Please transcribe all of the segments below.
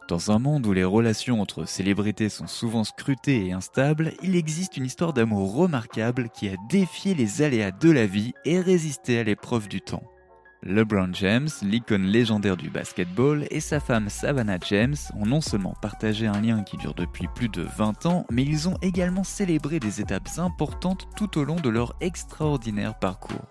Dans un monde où les relations entre célébrités sont souvent scrutées et instables, il existe une histoire d'amour remarquable qui a défié les aléas de la vie et résisté à l'épreuve du temps. LeBron James, l'icône légendaire du basketball, et sa femme Savannah James ont non seulement partagé un lien qui dure depuis plus de 20 ans, mais ils ont également célébré des étapes importantes tout au long de leur extraordinaire parcours.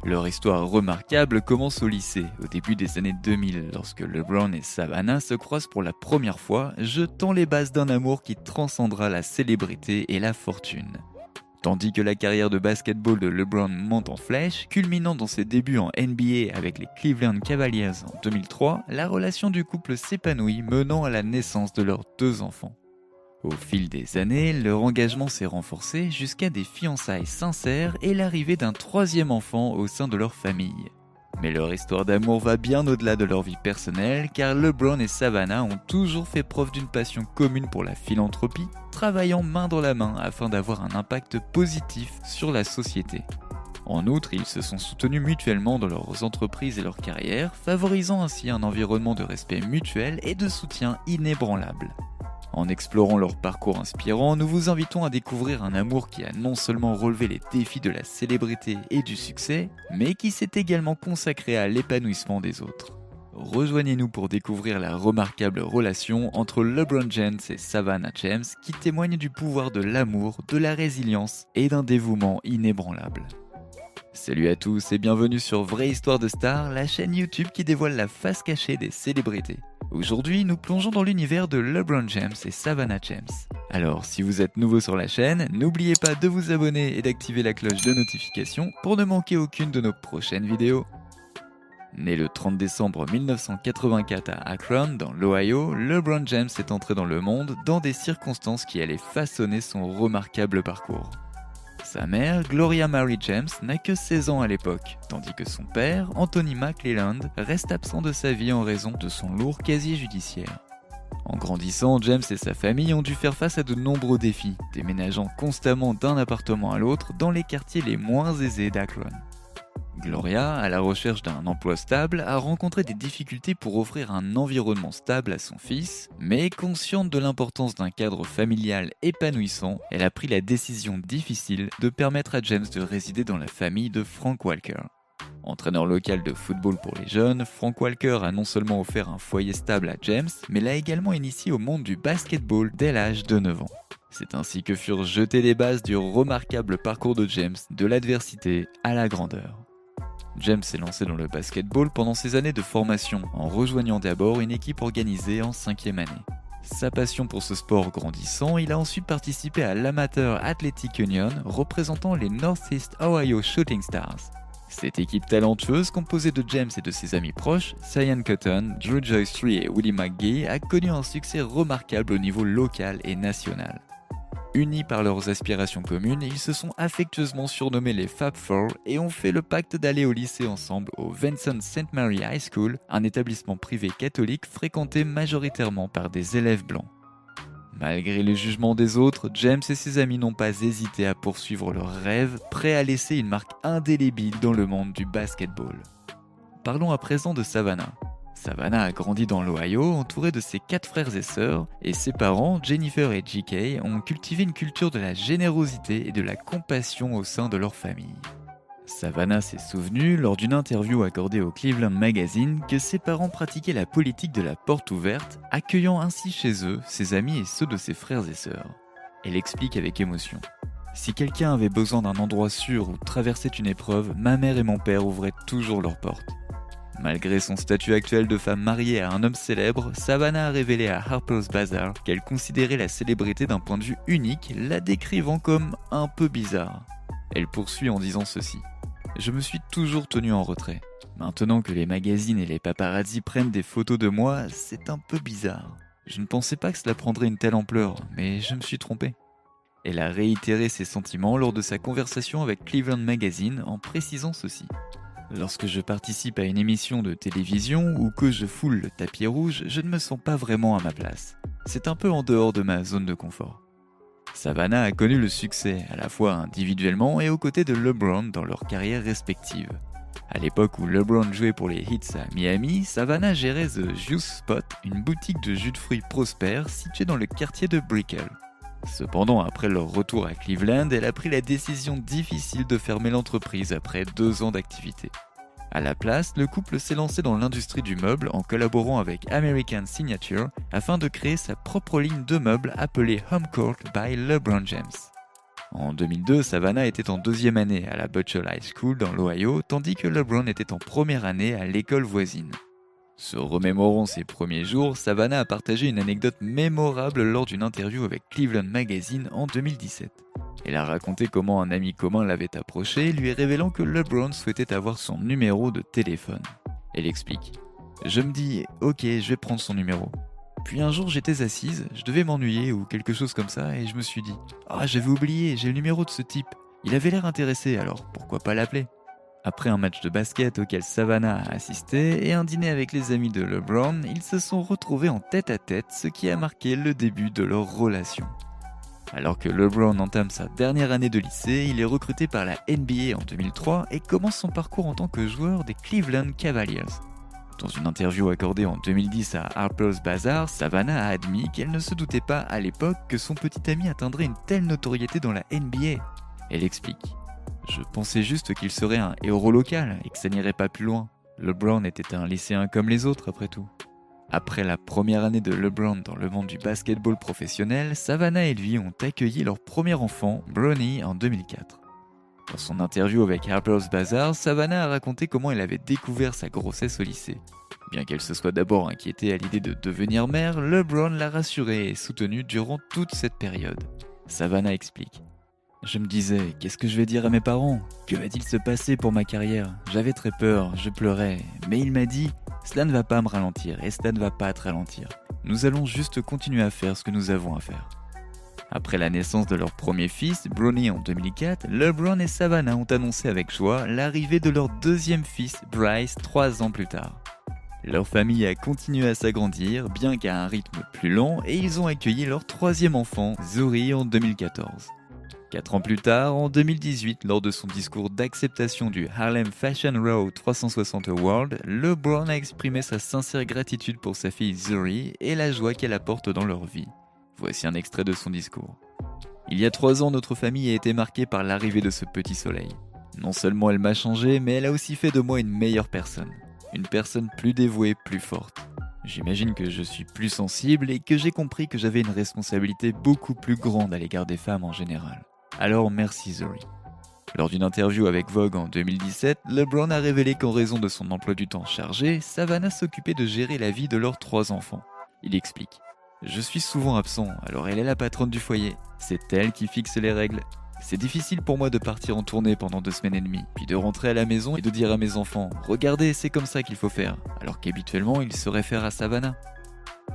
Leur histoire remarquable commence au lycée, au début des années 2000, lorsque LeBron et Savannah se croisent pour la première fois, jetant les bases d'un amour qui transcendra la célébrité et la fortune. Tandis que la carrière de basketball de LeBron monte en flèche, culminant dans ses débuts en NBA avec les Cleveland Cavaliers en 2003, la relation du couple s'épanouit, menant à la naissance de leurs 2 enfants. Au fil des années, leur engagement s'est renforcé jusqu'à des fiançailles sincères et l'arrivée d'un 3e enfant au sein de leur famille. Mais leur histoire d'amour va bien au-delà de leur vie personnelle, car LeBron et Savannah ont toujours fait preuve d'une passion commune pour la philanthropie, travaillant main dans la main afin d'avoir un impact positif sur la société. En outre, ils se sont soutenus mutuellement dans leurs entreprises et leurs carrières, favorisant ainsi un environnement de respect mutuel et de soutien inébranlable. En explorant leur parcours inspirant, nous vous invitons à découvrir un amour qui a non seulement relevé les défis de la célébrité et du succès, mais qui s'est également consacré à l'épanouissement des autres. Rejoignez-nous pour découvrir la remarquable relation entre LeBron James et Savannah James qui témoigne du pouvoir de l'amour, de la résilience et d'un dévouement inébranlable. Salut à tous et bienvenue sur Vraie Histoire de Star, la chaîne YouTube qui dévoile la face cachée des célébrités. Aujourd'hui, nous plongeons dans l'univers de LeBron James et Savannah James. Alors, si vous êtes nouveau sur la chaîne, n'oubliez pas de vous abonner et d'activer la cloche de notification pour ne manquer aucune de nos prochaines vidéos. Né le 30 décembre 1984 à Akron, dans l'Ohio, LeBron James est entré dans le monde dans des circonstances qui allaient façonner son remarquable parcours. Sa mère, Gloria Mary James, n'a que 16 ans à l'époque, tandis que son père, Anthony McClelland, reste absent de sa vie en raison de son lourd casier judiciaire. En grandissant, James et sa famille ont dû faire face à de nombreux défis, déménageant constamment d'un appartement à l'autre dans les quartiers les moins aisés d'Akron. Gloria, à la recherche d'un emploi stable, a rencontré des difficultés pour offrir un environnement stable à son fils, mais consciente de l'importance d'un cadre familial épanouissant, elle a pris la décision difficile de permettre à James de résider dans la famille de Frank Walker. Entraîneur local de football pour les jeunes, Frank Walker a non seulement offert un foyer stable à James, mais l'a également initié au monde du basketball dès l'âge de 9 ans. C'est ainsi que furent jetées les bases du remarquable parcours de James, de l'adversité à la grandeur. James s'est lancé dans le basketball pendant ses années de formation, en rejoignant d'abord une équipe organisée en 5e année. Sa passion pour ce sport grandissant, il a ensuite participé à l'Amateur Athletic Union, représentant les Northeast Ohio Shooting Stars. Cette équipe talentueuse, composée de James et de ses amis proches, Cyan Cotton, Drew Joyce III et Willie McGee, a connu un succès remarquable au niveau local et national. Unis par leurs aspirations communes, ils se sont affectueusement surnommés les Fab Four et ont fait le pacte d'aller au lycée ensemble au Vincent St. Mary High School, un établissement privé catholique fréquenté majoritairement par des élèves blancs. Malgré le jugement des autres, James et ses amis n'ont pas hésité à poursuivre leurs rêves, prêts à laisser une marque indélébile dans le monde du basketball. Parlons à présent de Savannah. Savannah a grandi dans l'Ohio, entourée de ses 4 frères et sœurs, et ses parents, Jennifer et J.K., ont cultivé une culture de la générosité et de la compassion au sein de leur famille. Savannah s'est souvenue, lors d'une interview accordée au Cleveland Magazine, que ses parents pratiquaient la politique de la porte ouverte, accueillant ainsi chez eux ses amis et ceux de ses frères et sœurs. Elle explique avec émotion. « Si quelqu'un avait besoin d'un endroit sûr où traversait une épreuve, ma mère et mon père ouvraient toujours leurs portes. » Malgré son statut actuel de femme mariée à un homme célèbre, Savannah a révélé à Harper's Bazaar qu'elle considérait la célébrité d'un point de vue unique, la décrivant comme un peu bizarre. Elle poursuit en disant ceci. « Je me suis toujours tenue en retrait. Maintenant que les magazines et les paparazzi prennent des photos de moi, c'est un peu bizarre. Je ne pensais pas que cela prendrait une telle ampleur, mais je me suis trompée. » Elle a réitéré ses sentiments lors de sa conversation avec Cleveland Magazine en précisant ceci. Lorsque je participe à une émission de télévision ou que je foule le tapis rouge, je ne me sens pas vraiment à ma place. C'est un peu en dehors de ma zone de confort. Savannah a connu le succès, à la fois individuellement et aux côtés de LeBron dans leurs carrières respectives. À l'époque où LeBron jouait pour les Heat à Miami, Savannah gérait The Juice Spot, une boutique de jus de fruits prospère située dans le quartier de Brickell. Cependant, après leur retour à Cleveland, elle a pris la décision difficile de fermer l'entreprise après 2 ans d'activité. À la place, le couple s'est lancé dans l'industrie du meuble en collaborant avec American Signature afin de créer sa propre ligne de meubles appelée Home Court by LeBron James. En 2002, Savannah était en 2e année à la Butler High School dans l'Ohio, tandis que LeBron était en première année à l'école voisine. Se remémorant ses premiers jours, Savannah a partagé une anecdote mémorable lors d'une interview avec Cleveland Magazine en 2017. Elle a raconté comment un ami commun l'avait approché, lui révélant que LeBron souhaitait avoir son numéro de téléphone. Elle explique : « Je me dis, ok, je vais prendre son numéro. Puis un jour j'étais assise, je devais m'ennuyer ou quelque chose comme ça, et je me suis dit, ah j'avais oublié, j'ai le numéro de ce type. Il avait l'air intéressé, alors pourquoi pas l'appeler ? Après un match de basket auquel Savannah a assisté et un dîner avec les amis de LeBron, ils se sont retrouvés en tête-à-tête, ce qui a marqué le début de leur relation. Alors que LeBron entame sa dernière année de lycée, il est recruté par la NBA en 2003 et commence son parcours en tant que joueur des Cleveland Cavaliers. Dans une interview accordée en 2010 à Harper's Bazaar, Savannah a admis qu'elle ne se doutait pas à l'époque que son petit ami atteindrait une telle notoriété dans la NBA. Elle explique : « Je pensais juste qu'il serait un héros local et que ça n'irait pas plus loin. LeBron était un lycéen comme les autres après tout. » Après la première année de LeBron dans le monde du basketball professionnel, Savannah et lui ont accueilli leur premier enfant, Bronny, en 2004. Dans son interview avec Harper's Bazaar, Savannah a raconté comment elle avait découvert sa grossesse au lycée. Bien qu'elle se soit d'abord inquiétée à l'idée de devenir mère, LeBron l'a rassurée et soutenue durant toute cette période. Savannah explique : « Je me disais, qu'est-ce que je vais dire à mes parents ? Que va-t-il se passer pour ma carrière ? J'avais très peur, je pleurais, mais il m'a dit, cela ne va pas me ralentir et cela ne va pas te ralentir. Nous allons juste continuer à faire ce que nous avons à faire. » Après la naissance de leur premier fils, Bronny en 2004, LeBron et Savannah ont annoncé avec joie l'arrivée de leur deuxième fils, Bryce, 3 ans plus tard. Leur famille a continué à s'agrandir, bien qu'à un rythme plus lent, et ils ont accueilli leur 3e enfant, Zuri, en 2014. 4 ans plus tard, en 2018, lors de son discours d'acceptation du Harlem Fashion Row 360 Award, LeBron a exprimé sa sincère gratitude pour sa fille Zuri et la joie qu'elle apporte dans leur vie. Voici un extrait de son discours. « Il y a 3 ans, notre famille a été marquée par l'arrivée de ce petit soleil. Non seulement elle m'a changé, mais elle a aussi fait de moi une meilleure personne. Une personne plus dévouée, plus forte. J'imagine que je suis plus sensible et que j'ai compris que j'avais une responsabilité beaucoup plus grande à l'égard des femmes en général. Alors merci Zuri. » Lors d'une interview avec Vogue en 2017, LeBron a révélé qu'en raison de son emploi du temps chargé, Savannah s'occupait de gérer la vie de leurs 3 enfants. Il explique : « Je suis souvent absent, alors elle est la patronne du foyer. C'est elle qui fixe les règles. C'est difficile pour moi de partir en tournée pendant 2 semaines et demie, puis de rentrer à la maison et de dire à mes enfants « Regardez, c'est comme ça qu'il faut faire », alors qu'habituellement ils se réfèrent à Savannah. »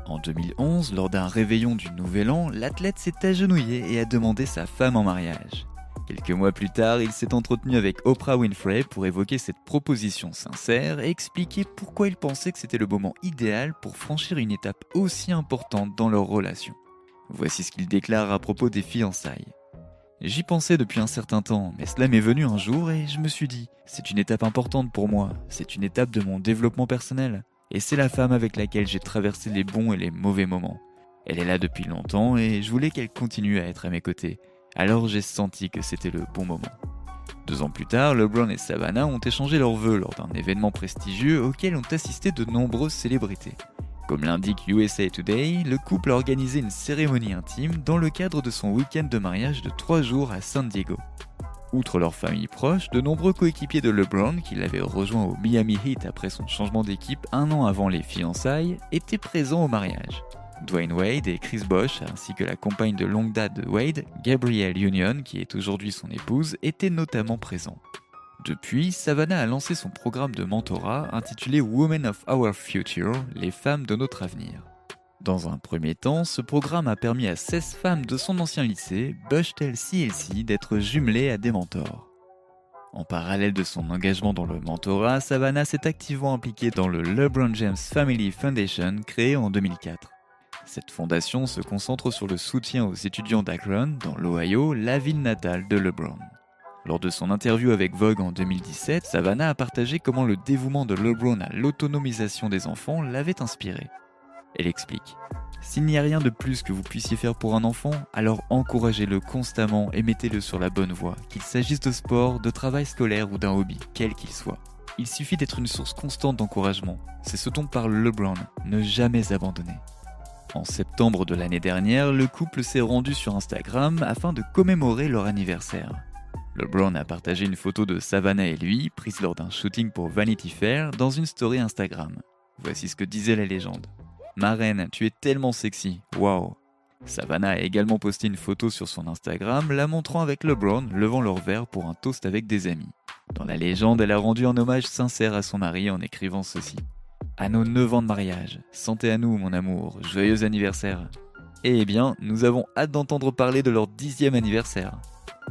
En 2011, lors d'un réveillon du Nouvel An, l'athlète s'est agenouillé et a demandé sa femme en mariage. Quelques mois plus tard, il s'est entretenu avec Oprah Winfrey pour évoquer cette proposition sincère et expliquer pourquoi il pensait que c'était le moment idéal pour franchir une étape aussi importante dans leur relation. Voici ce qu'il déclare à propos des fiançailles. « J'y pensais depuis un certain temps, mais cela m'est venu un jour et je me suis dit, c'est une étape importante pour moi, c'est une étape de mon développement personnel. Et c'est la femme avec laquelle j'ai traversé les bons et les mauvais moments. Elle est là depuis longtemps et je voulais qu'elle continue à être à mes côtés. Alors j'ai senti que c'était le bon moment. » 2 ans plus tard, LeBron et Savannah ont échangé leurs vœux lors d'un événement prestigieux auquel ont assisté de nombreuses célébrités. Comme l'indique USA Today, le couple a organisé une cérémonie intime dans le cadre de son week-end de mariage de 3 jours à San Diego. Outre leur famille proche, de nombreux coéquipiers de LeBron, qui l'avaient rejoint au Miami Heat après son changement d'équipe 1 an avant les fiançailles, étaient présents au mariage. Dwayne Wade et Chris Bosh, ainsi que la compagne de longue date de Wade, Gabrielle Union, qui est aujourd'hui son épouse, étaient notamment présents. Depuis, Savannah a lancé son programme de mentorat intitulé Women of Our Future, les femmes de notre avenir. Dans un premier temps, ce programme a permis à 16 femmes de son ancien lycée, Bushtel CLC, d'être jumelées à des mentors. En parallèle de son engagement dans le mentorat, Savannah s'est activement impliquée dans le LeBron James Family Foundation créé en 2004. Cette fondation se concentre sur le soutien aux étudiants d'Akron, dans l'Ohio, la ville natale de LeBron. Lors de son interview avec Vogue en 2017, Savannah a partagé comment le dévouement de LeBron à l'autonomisation des enfants l'avait inspiré. Elle explique: s'il n'y a rien de plus que vous puissiez faire pour un enfant, alors encouragez-le constamment et mettez-le sur la bonne voie, qu'il s'agisse de sport, de travail scolaire ou d'un hobby, quel qu'il soit. Il suffit d'être une source constante d'encouragement. C'est ce dont parle LeBron, ne jamais abandonner. En septembre de l'année dernière, le couple s'est rendu sur Instagram afin de commémorer leur anniversaire. LeBron a partagé une photo de Savannah et lui, prise lors d'un shooting pour Vanity Fair, dans une story Instagram. Voici ce que disait la légende. Ma reine, tu es tellement sexy, waouh. Savannah a également posté une photo sur son Instagram, la montrant avec LeBron levant leur verre pour un toast avec des amis. Dans la légende, elle a rendu un hommage sincère à son mari en écrivant ceci. À nos 9 ans de mariage, santé à nous mon amour, joyeux anniversaire. Eh bien, nous avons hâte d'entendre parler de leur 10e anniversaire.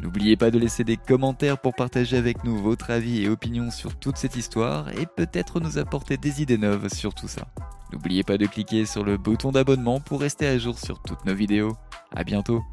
N'oubliez pas de laisser des commentaires pour partager avec nous votre avis et opinions sur toute cette histoire et peut-être nous apporter des idées neuves sur tout ça. N'oubliez pas de cliquer sur le bouton d'abonnement pour rester à jour sur toutes nos vidéos. À bientôt.